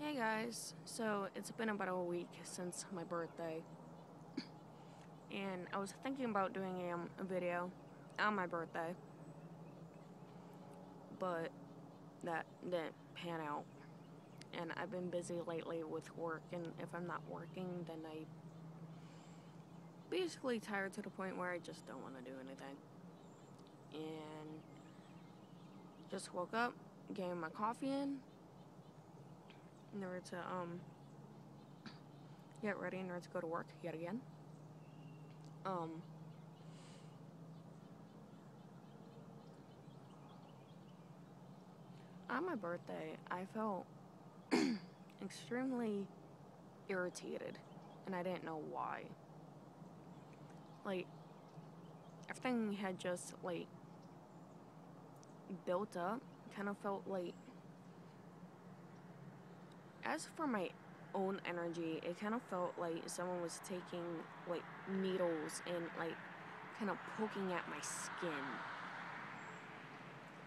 Hey guys, so it's been about a week since my birthday, and I was thinking about doing a video on my birthday, but that didn't pan out, and I've been busy lately with work, and if I'm not working, then I basically tired to the point where I just don't want to do anything, and just woke up, getting my coffee in order to get ready in order to go to work yet again. On my birthday, I felt extremely irritated, and I didn't know why. Like, everything had just, built up. Kind of felt like, as for my own energy, it kind of felt like someone was taking, needles and, kind of poking at my skin.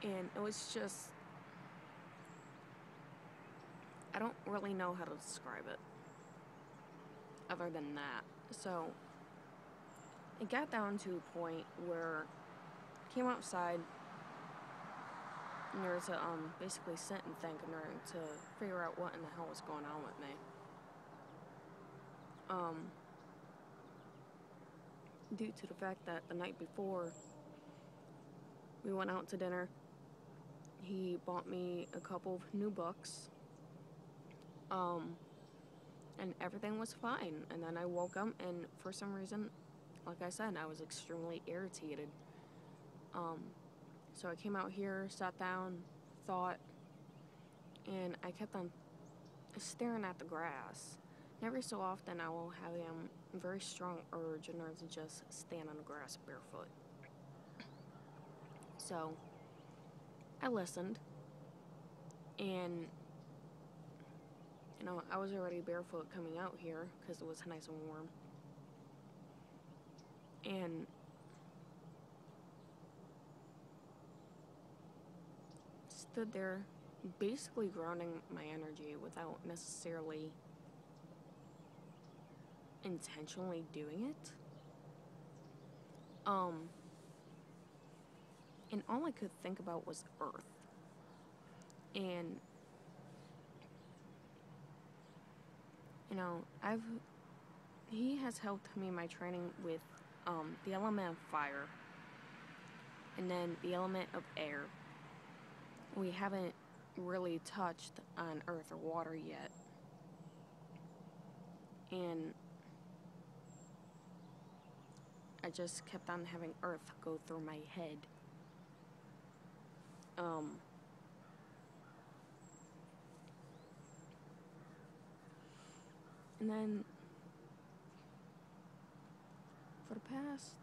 And it was just, I don't really know how to describe it other than that. So it got down to a point where I came outside in order to basically sit and think in order to figure out what in the hell was going on with me. Due to the fact that the night before we went out to dinner, he bought me a couple of new books, and everything was fine. And then I woke up, and for some reason, like I said, I was extremely irritated. So I came out here, sat down, thought, and I kept on staring at the grass. And every so often, I will have a very strong urge in order to just stand on the grass barefoot. So I listened, and I was already barefoot coming out here because it was nice and warm. And stood there basically grounding my energy without necessarily intentionally doing it. And all I could think about was Earth. And he has helped me in my training with the element of fire and then the element of air. We haven't really touched on earth or water yet. And I just kept on having earth go through my head. And then for the past,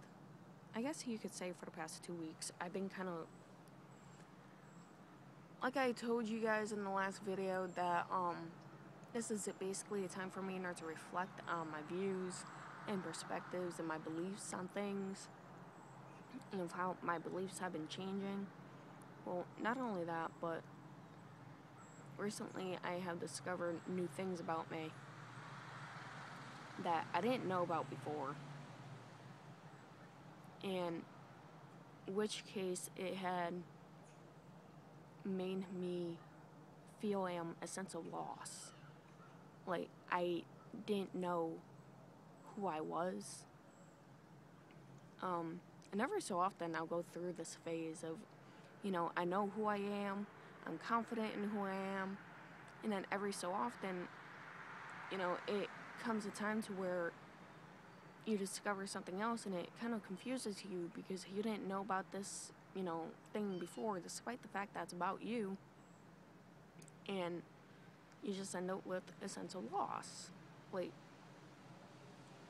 I guess you could say for the past 2 weeks, I've been kind of, like I told you guys in the last video, that this is basically a time for me in order to reflect on my views and perspectives and my beliefs on things, and of how my beliefs have been changing. Well, not only that, but recently I have discovered new things about me that I didn't know about before. And in which case it had made me feel a sense of loss. Like, I didn't know who I was. And every so often I'll go through this phase of, I know who I am, I'm confident in who I am, and then every so often, it comes a time to where you discover something else and it kind of confuses you because you didn't know about this, thing before, despite the fact that's about you, and you just end up with a sense of loss. Like,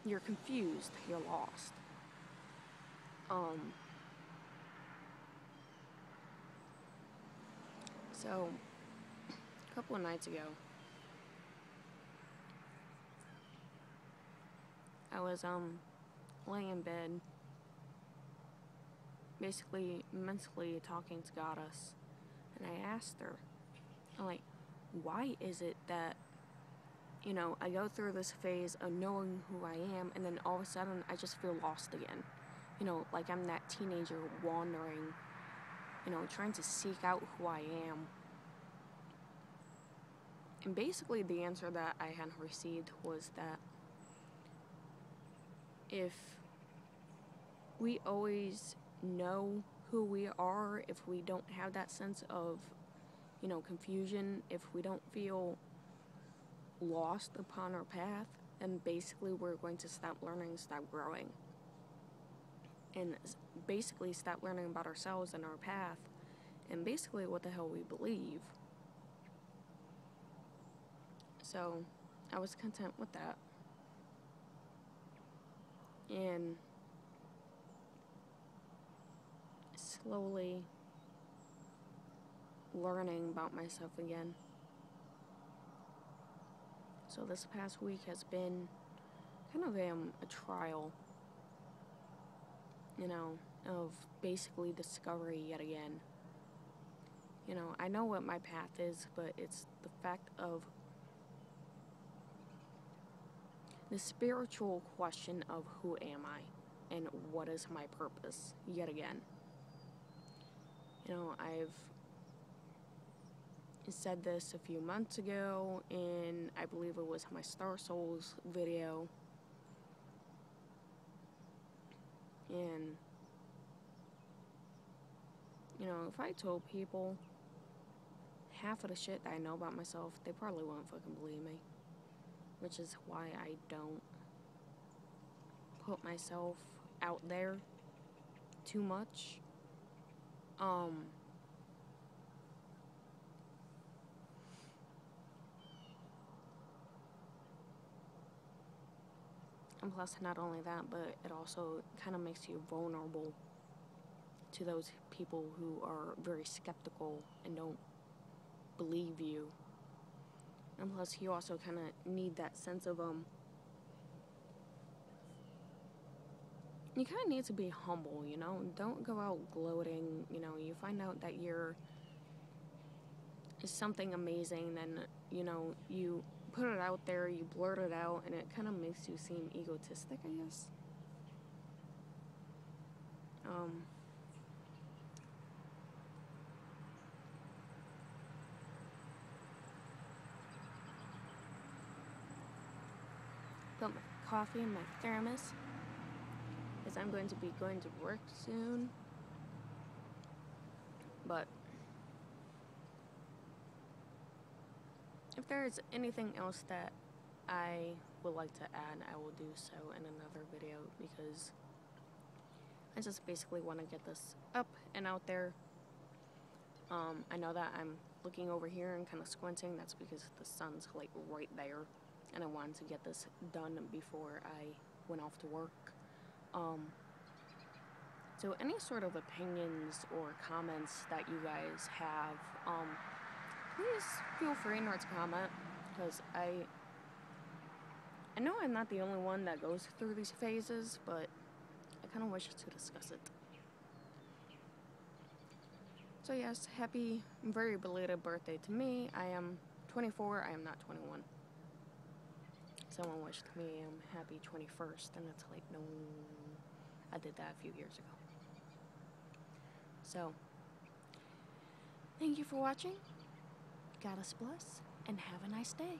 you're confused, you're lost. So, a couple of nights ago, I was, laying in bed, basically mentally talking to Goddess, and I asked her, I'm like, why is it that you know, I go through this phase of knowing who I am, and then all of a sudden I just feel lost again. You know, like I'm that teenager wandering, you know, trying to seek out who I am. And basically the answer that I had received was that if we always know who we are, if we don't have that sense of, you know, confusion, if we don't feel lost upon our path, then basically we're going to stop learning, stop growing. And basically stop learning about ourselves and our path, and basically what the hell we believe. So I was content with that. And slowly learning about myself again. So this past week has been kind of a trial, you know, of basically discovery yet again. You know, I know what my path is, but it's the fact of the spiritual question of who am I and what is my purpose yet again. You know, I've said this a few months ago in, I believe it was my Star Souls video. And, you know, if I told people half of the shit that I know about myself, they probably wouldn't fucking believe me. Which is why I don't put myself out there too much. And plus, not only that, but it also kind of makes you vulnerable to those people who are very skeptical and don't believe you. And plus, you also kind of need that sense of, you kind of need to be humble, you know? Don't go out gloating, you know? You find out that you're something amazing, then, you know, you put it out there, you blurt it out, and it kind of makes you seem egotistic, I guess. Got my coffee in my thermos, as I'm going to be going to work soon. But if there is anything else that I would like to add, I will do so in another video, because I just basically want to get this up and out there. I know that I'm looking over here and kind of squinting. That's because the sun's like right there, and I wanted to get this done before I went off to work. So any sort of opinions or comments that you guys have, please feel free not to comment, because I know I'm not the only one that goes through these phases, but I kind of wish to discuss it. So yes, happy, very belated birthday to me. I am 24, I am not 21. Someone wished me happy 21st, and it's like, no, I did that a few years ago. So, thank you for watching. God bless, and have a nice day.